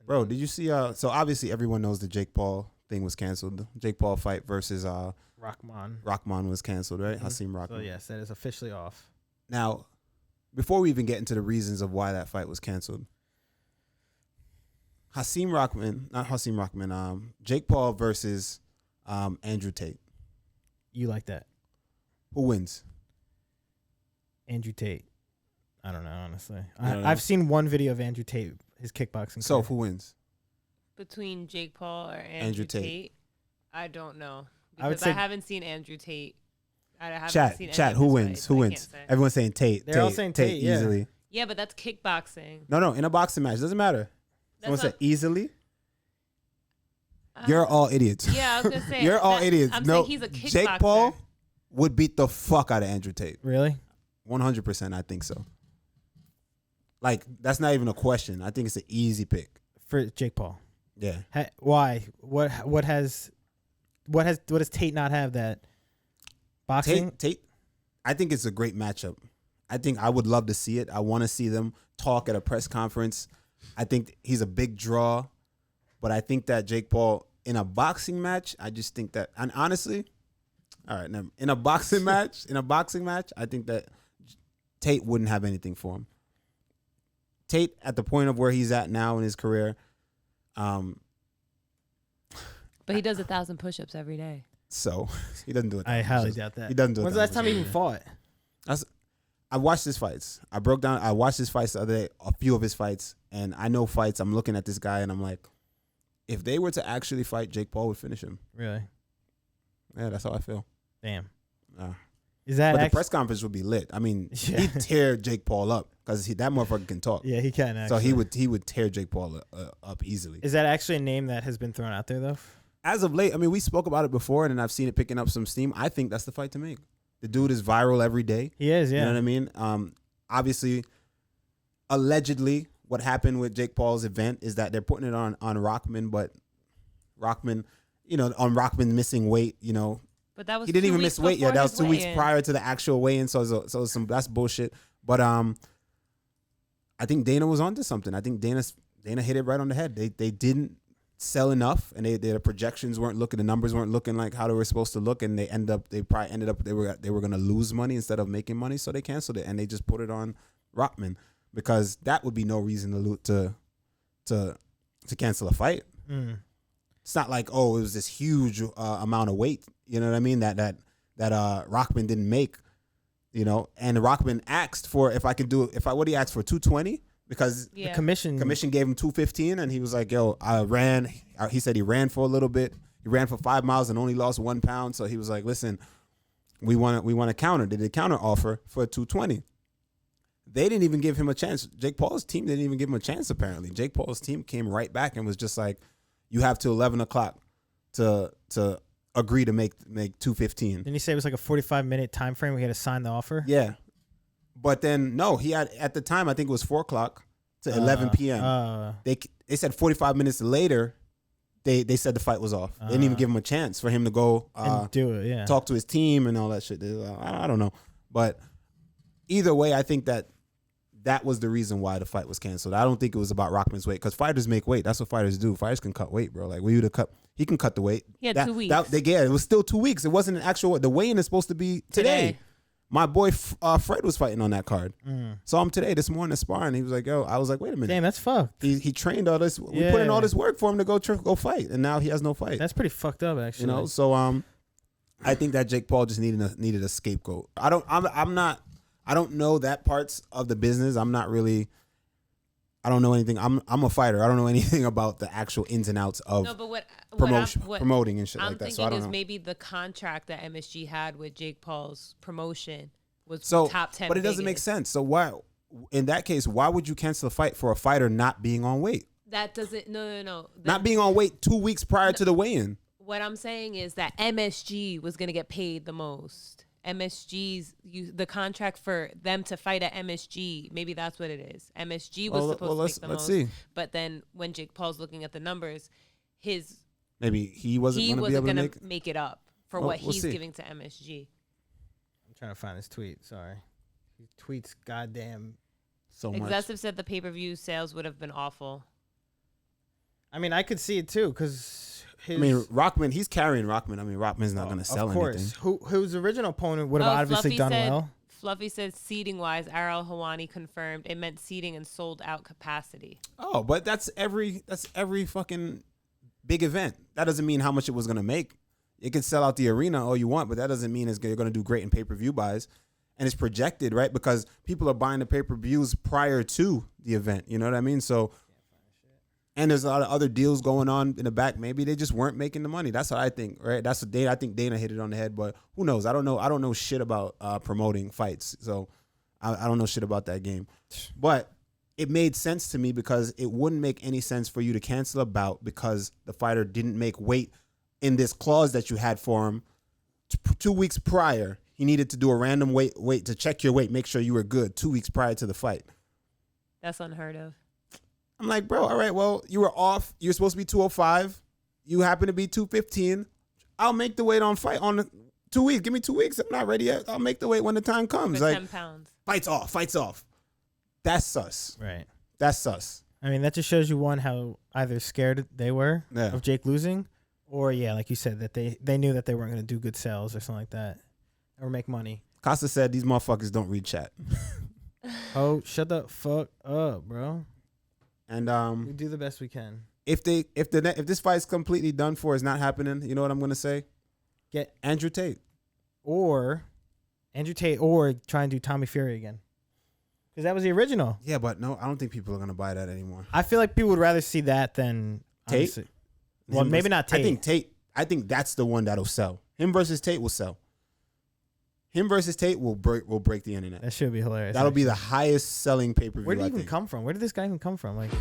Bro, did you see? So obviously everyone knows the Jake Paul thing was canceled. Jake Paul fight versus Rahman was canceled, right? Hasim Rahman. So yes, that is officially off. Now, before we even get into the reasons of why that fight was canceled, Jake Paul versus Andrew Tate. You like that? Who wins? Andrew Tate. I don't know, honestly. Know? I've seen one video of Andrew Tate, his kickboxing. So who wins? Between Jake Paul or Andrew Tate? I don't know. Because I haven't seen Andrew Tate. I haven't seen Chat, who wins? Who wins? Everyone's saying Tate. They're all saying Tate easily. Yeah, but that's kickboxing. No, in a boxing match. Doesn't matter. Someone said easily. You're all idiots. Yeah, I was going to say. You're all idiots. I'm saying he's a kickboxer. Jake Paul would beat the fuck out of Andrew Tate. Really? 100%, I think so. Like, that's not even a question. I think it's an easy pick. For Jake Paul. Yeah. Why? What does Tate not have that boxing? Tate, I think it's a great matchup. I think I would love to see it. I want to see them talk at a press conference. I think he's a big draw, but I think that Jake Paul in a boxing match, I just think that, and honestly, all right, now in a boxing match, I think that Tate wouldn't have anything for him. Tate, at the point of where he's at now in his career, but he does 1,000 push-ups every day. So he doesn't do it. I highly doubt that. He doesn't do it. When's the last time he even fought? I watched his fights. I watched his fights the other day, a few of his fights, and I know fights. I'm looking at this guy, and I'm like, if they were to actually fight, Jake Paul would finish him. Really? Yeah, that's how I feel. Damn. Is that? But the press conference would be lit. I mean, he'd tear Jake Paul up because that motherfucker can talk. Yeah, he can. Actually. So he would tear Jake Paul up easily. Is that actually a name that has been thrown out there though? As of late, I mean, we spoke about it before, and I've seen it picking up some steam. I think that's the fight to make. The dude is viral every day. He is, yeah. You know what I mean? Obviously, allegedly, what happened with Jake Paul's event is that they're putting it on Rahman, but Rahman, on Rahman missing weight, But that was he didn't even miss weight yet. That was 2 weeks weigh-in. prior to the actual weigh-in, so that's bullshit. But I think Dana was onto something. I think Dana hit it right on the head. They didn't sell enough, and the projections the numbers weren't looking like how they were supposed to look, and they probably ended up they were going to lose money instead of making money, so they canceled it and they just put it on Rahman because that would be no reason to cancel a fight. It's not like, it was this huge amount of weight, you know what I mean, that Rahman didn't make, and Rahman asked for what he asked for, 220. Because the commission gave him 215, and he was like, "Yo, I ran." He said he ran for a little bit. He ran for 5 miles and only lost 1 pound. So he was like, "Listen, we want to counter." They did a counter offer for 220. They didn't even give him a chance. Jake Paul's team didn't even give him a chance. Apparently, Jake Paul's team came right back and was just like, "You have till 11 o'clock to agree to make 215." Didn't he say it was like a 45-minute time frame? We had to sign the offer. Yeah. But then, no, he had, at the time, I think it was 4 o'clock to 11 p.m. They said 45 minutes later, they said the fight was off. They didn't even give him a chance for him to go and do it, yeah. Talk to his team and all that shit. I don't know. But either way, I think that was the reason why the fight was canceled. I don't think it was about Rahman's weight, because fighters make weight. That's what fighters do. Fighters can cut weight, bro. Like, he can cut the weight. He had 2 weeks. It was still 2 weeks. It wasn't an actual, the weigh-in is supposed to be today. My boy Fred was fighting on that card. Saw him this morning sparring. He was like, "Yo," I was like, "Wait a minute, damn, that's fucked." He trained all this. We put in all this work for him to go fight, and now he has no fight. That's pretty fucked up, actually. So I think that Jake Paul just needed a scapegoat. I don't know that parts of the business. I don't know anything. I'm a fighter. I don't know anything about the actual ins and outs of promoting and shit like that. So I don't know. Maybe the contract that MSG had with Jake Paul's promotion was top 10. But it doesn't make sense. So why, in that case, why would you cancel a fight for a fighter not being on weight? That doesn't. No. Not being on weight 2 weeks prior to the weigh-in. What I'm saying is that MSG was gonna get paid the most. The contract for them to fight at MSG, maybe that's what it is. MSG was supposed to make the most. See. But then when Jake Paul's looking at the numbers, maybe he wasn't going to make it up for what he's giving to MSG. I'm trying to find his tweet. Sorry, he tweets goddamn so much. Excessive said the pay-per-view sales would have been awful. I mean, I could see it too, because Rahman, he's carrying Rahman. I mean, Rahman's not going to sell anything. Whose original opponent would have obviously done well. Fluffy said seating wise, Arrow Hawani confirmed it meant seating and sold out capacity. Oh, but that's every fucking big event. That doesn't mean how much it was going to make. It could sell out the arena all you want, but that doesn't mean you're going to do great in pay-per-view buys. And it's projected, right? Because people are buying the pay-per-views prior to the event. You know what I mean? So, and there's a lot of other deals going on in the back. Maybe they just weren't making the money. That's what I think, right? That's what I think Dana hit it on the head, but who knows? I don't know shit about promoting fights. So I don't know shit about that game. But it made sense to me because it wouldn't make any sense for you to cancel a bout because the fighter didn't make weight in this clause that you had for him 2 weeks prior. He needed to do a random weight to check your weight, make sure you were good 2 weeks prior to the fight. That's unheard of. I'm like, bro, all right, well, you were off. You're supposed to be 205. You happen to be 215. I'll make the weight on 2 weeks. Give me 2 weeks. I'm not ready yet. I'll make the weight when the time comes. For 10 pounds. Fights off. That's sus. Right. That's sus. I mean, that just shows you, one, how either scared they were of Jake losing, or, like you said, that they knew that they weren't going to do good sales or something like that, or make money. Costa said these motherfuckers don't read chat. Oh, shut the fuck up, bro. And we do the best we can. If this fight's completely done for, is not happening, you know what I'm gonna say? Get Andrew Tate, or try and do Tommy Fury again, because that was the original. Yeah, but no, I don't think people are gonna buy that anymore. I feel like people would rather see that than Tate. Well, maybe not Tate. I think that's the one that'll sell. Him versus Tate will sell. Him versus Tate will break the internet. That should be hilarious. That'll be the highest selling pay-per-view. Where did he even come from? Where did this guy even come from? Like,